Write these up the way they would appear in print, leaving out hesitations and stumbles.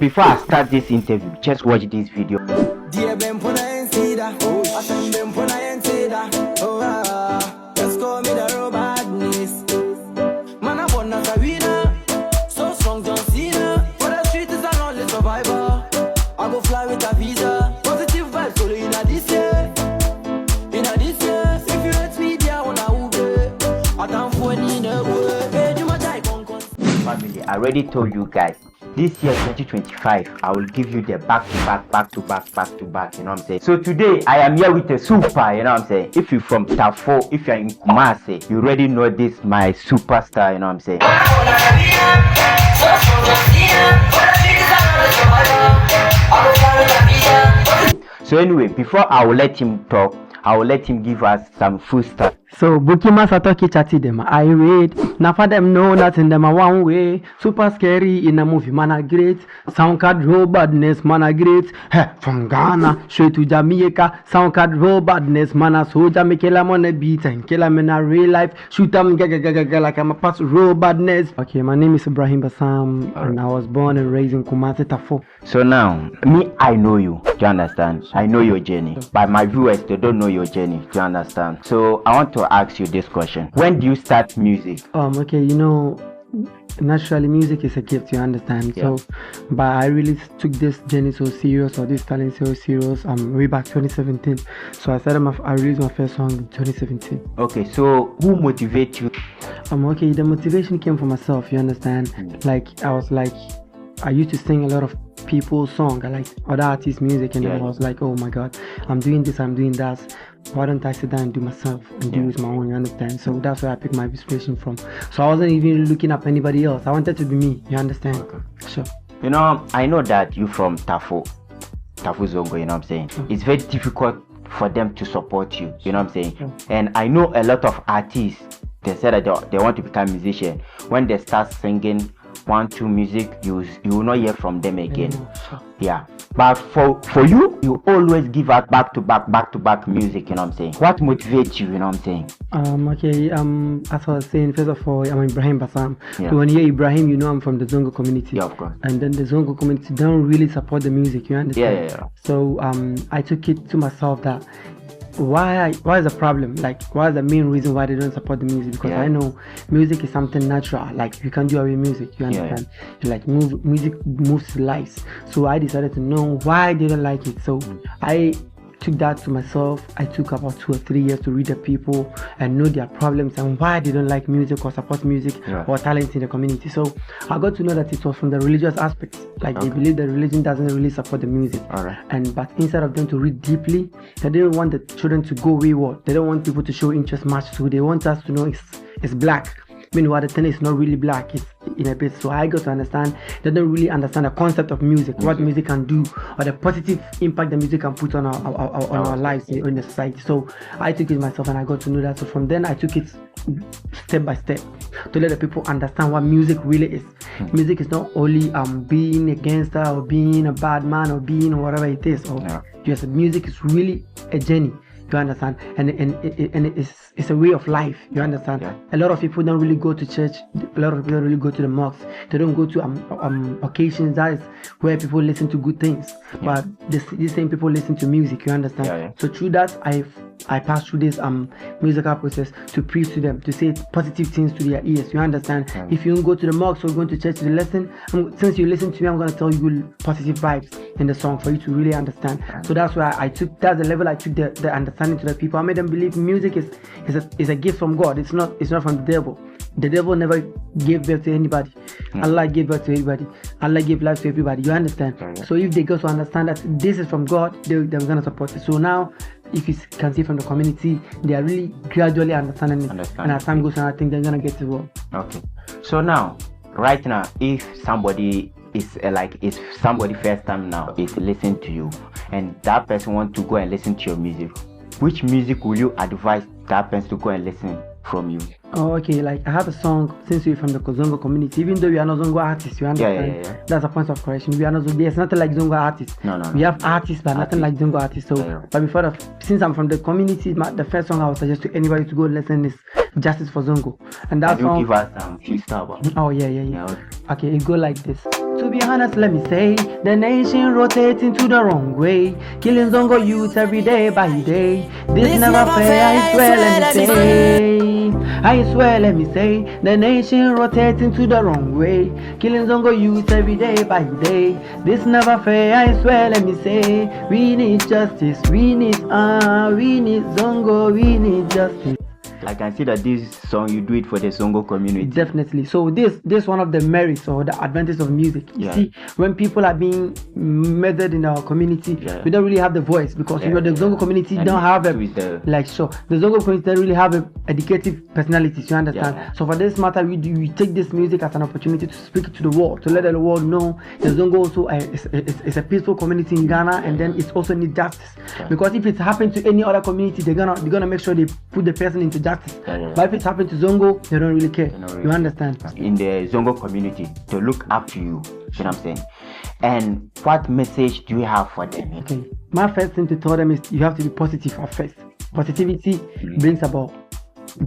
before I start this interview, just watch this video. Just call me the robotness. Man, I born as a winner. So strong, John Cena. For the street is an only survivor. I go fly with a visa. Positive vibes, solo in a this year. In a this year. If you hate me, dear, on a Uber. I can't phone in a word. Hey, you might family, I already told you guys. This year 2025, I will give you the back to back, you know what I'm saying? So today I am here with a super, you know what I'm saying? If you're from Tafo, if you're in Kumasi, you already know this my superstar, you know what I'm saying? So anyway, before I will let him talk, I will let him give us some full stuff. So Bukima Satoki chatty them I wait. Now for them know nothing them a one way. Super scary in a movie man a great. Soundcard raw badness man a great. From Ghana straight to Jamaica. Soundcard raw badness man a soldier me kill 'em on a beat and kill 'em in a real life. Shoot 'em like I'm a pass raw badness. Okay, my name is Ibrahim Bassam and I was born and raised in Kumasi Tafo. So now me I know you. Do you understand? I know your journey. But my viewers they don't know your journey. Do you understand? So I want to ask you this question. When do you start music? Okay, you know, naturally music is a gift, you understand? Yeah. So but I really took this journey so serious, or this talent so serious way back 2017. So I released my first song in 2017. Okay, so who motivates you? Okay, the motivation came from myself, you understand? Like I used to sing a lot of people's songs, I like other artists' music, and then I was like, oh my god, I'm doing this, I'm doing that. Why don't I sit down and do myself and do it my own, you understand? So that's where I picked my inspiration from. So I wasn't even looking up anybody else. I wanted to be me, you understand? Okay. Sure. You know, I know that you from Tafo Zongo, you know what I'm saying? It's very difficult for them to support you, you know what I'm saying? And I know a lot of artists, they say that they want to become musician. When they start singing 1-2 music, you will not hear from them again. Yeah, but for you always give out back to back music, you know what I'm saying? What motivates you, you know what I'm saying? Okay, as I was saying, first of all, I'm Ibrahim Bassam. Yeah. So when you hear Ibrahim, you know I'm from the Zongo community. Yeah, of course. And then the Zongo community don't really support the music, you understand? Yeah. So I took it to myself that why is the problem, like why is the main reason why they don't support the music? Because I know music is something natural, like you can't do away music, you understand? Like music moves lives. So I decided to know why they don't like it. So I took that to myself. I took about 2 or 3 years to read the people and know their problems and why they don't like music or support music or talents in the community. So I got to know that it was from the religious aspect. Like they believe that religion doesn't really support the music. But instead of them to read deeply, they didn't want the children to go wayward. They don't want people to show interest much. So they want us to know it's black. Meanwhile, the thing is not really black, it's in a bit. So I got to understand, they don't really understand the concept of music, what music can do, or the positive impact the music can put on our lives in the society. So I took it myself and I got to know that. So from then I took it step by step to let the people understand what music really is. Music is not only being a gangster or being a bad man or being whatever it is. Or just music is really a journey. You understand? And it's a way of life. You understand? A lot of people don't really go to church. A lot of people don't really go to the mosque. They don't go to occasions that is where people listen to good things. But these same people listen to music. You understand? So through that, I passed through this musical process to preach to them, to say positive things to their ears. You understand? If you don't go to the mosque or going to church to listen, since you listen to me, I'm going to tell you positive vibes in the song for you to really understand. So that's why that's the level I took the understanding to the people. I made them believe music is a gift from God. It's not from the devil. The devil never gave birth to anybody. Allah gave birth to everybody. Allah gave life to everybody. You understand? So if they go to understand that this is from God, they're going to support it. So now, if you can see from the community, they are really gradually understanding it. And as time goes on, I think they're going to get it well. Okay. So now, right now, if somebody is if somebody first time now is listening to you and that person wants to go and listen to your music, which music will you advise that person to go and listen from you? Okay, like I have a song, since we're from the Zongo community, even though we are not Zongo artists, you understand? That's a point of correction. We are not, there's nothing like Zongo artists. No. We have artists, but nothing like Zongo artists. So, but before that, since I'm from the community, the first song I would suggest to anybody to go listen is Justice for Zongo, and that Can you song. give us some freestyle? Oh yeah. Okay, it go like this. To be honest, let me say, the nation rotating to the wrong way, killing Zongo youth every day by day. This never fair, I swear, let me say. I swear, let me say, the nation rotating to the wrong way, killing Zongo youth every day by day. This never fair, I swear, let me say. We need justice, we need Zongo, we need justice. I can see that this song you do it for the Zongo community. Definitely. So this one of the merits or the advantage of music. You see, when people are being murdered in our community, we don't really have the voice because the Zongo community don't have the Zongo community don't really have a educative personalities. You understand? So for this matter, we take this music as an opportunity to speak to the world, to let the world know the Zongo also is a peaceful community in Ghana, and then it's also need justice. Because if it's happened to any other community, they're gonna make sure they put the person into justice. But if it's happened to Zongo, they don't really care. You understand? In the Zongo community, to look up to you. You know what I'm saying? And what message do you have for them? Okay. My first thing to tell them is you have to be positive at first. Positivity brings about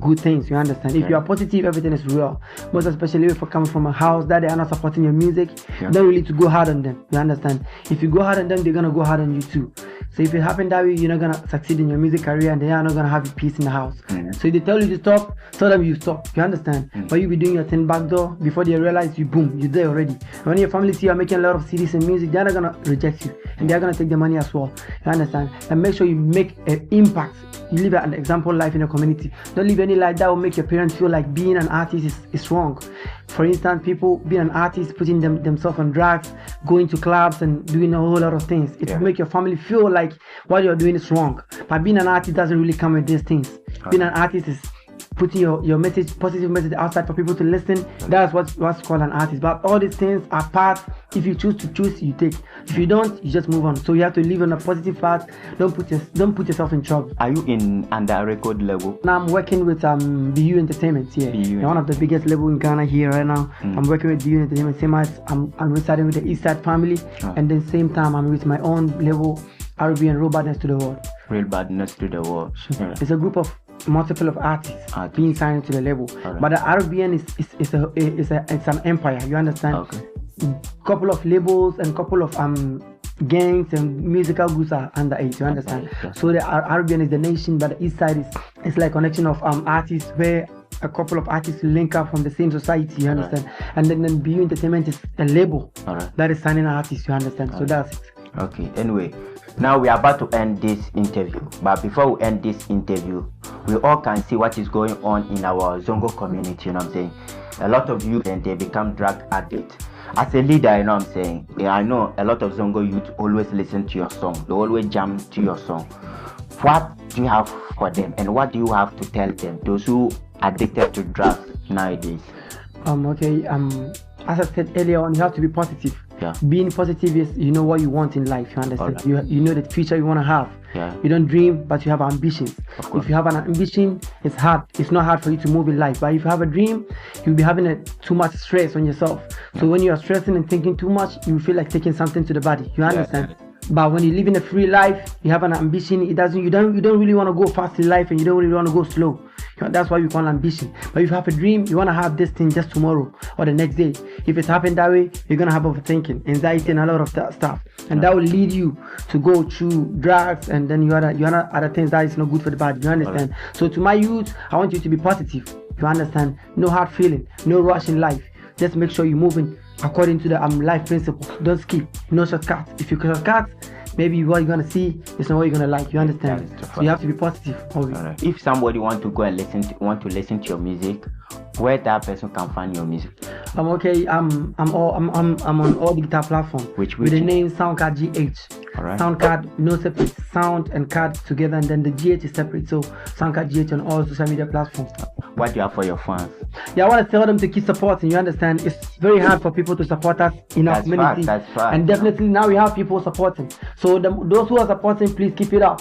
good things. You understand? If you are positive, everything is real. Most especially if you're coming from a house that they are not supporting your music, don't really to go hard on them. You understand? If you go hard on them, they're gonna go hard on you too. So if it happens that way, you're not gonna succeed in your music career, and they are not gonna have peace in the house. So if they tell you to stop, tell them you stop. You understand? But you be doing your thing back door before they realize you're there already. And when your family see you are making a lot of CDs and music, they're not gonna reject you, and they're gonna take the money as well. You understand? And make sure you make an impact. You live an example life in the community. Don't live any life that will make your parents feel like being an artist is wrong. For instance, people being an artist, putting themselves on drugs, going to clubs and doing a whole lot of things. It will make your family feel like what you're doing is wrong. But being an artist doesn't really come with these things. Being an artist is putting your message, positive message outside for people to listen. That's what's called an artist. But all these things are parts. If you choose to choose, you take. If you don't, you just move on. So you have to live on a positive path. Don't put yourself in trouble. Are you in under record level? Now I'm working with BU Entertainment here. They're one of the biggest label in Ghana here right now. I'm working with BU Entertainment. Same as I'm residing with the Eastside family, and then same time I'm with my own label, RB and Real Badness to the World. Real Badness to the World. It's a group of multiple of artists being signed to the label. But the RBN is an empire. You understand? Couple of labels and couple of gangs and musical groups are under it. You understand? So the RBN is the nation, but the East Side is like a connection of artists where a couple of artists link up from the same society. You understand? And then BU Entertainment is a label that is signing artists. You understand? So that's it. Okay. Anyway, now we are about to end this interview, but before we end this interview, we all can see what is going on in our Zongo community. You know what I'm saying? A lot of youth and they become drug addicts. As a leader, you know what I'm saying? I know a lot of Zongo youth always listen to your song. They always jam to your song. What do you have for them, and what do you have to tell them, those who are addicted to drugs nowadays? As I said earlier on, you have to be positive. Being positive is, you know what you want in life. You understand? You know the future you want to have. You don't dream, but you have ambitions. If you have an ambition, it's hard. It's not hard for you to move in life. But if you have a dream, you'll be having too much stress on yourself. So when you are stressing and thinking too much, you feel like taking something to the body. You understand? But when you live in a free life, you have an ambition. You don't really want to go fast in life, and you don't really want to go slow. That's why we call ambition. But if you have a dream, you want to have this thing just tomorrow or the next day. If it's happened that way, you're gonna have overthinking, anxiety, and a lot of that stuff, and that will lead you to go through drugs, and then you other things that is not good for the body. You understand? So to my youth, I want you to be positive. You understand? No hard feeling, no rush in life. Just make sure you're moving according to the life principles. Don't skip, no shortcuts. If you shortcut, maybe what you're gonna see is not what you're gonna like. You understand? So you have to be positive always. If somebody want to go and listen to your music, where that person can find your music? I'm on all digital platforms. Which with the name Soundcard GH. Soundcard, no separate, sound and card together, and then the GH is separate. So Soundcard GH on all social media platforms. What do you have for your fans? I want to tell them to keep supporting. You understand? It's very hard for people to support us in our community. That's right. And definitely now we have people supporting. So those who are supporting, please keep it up.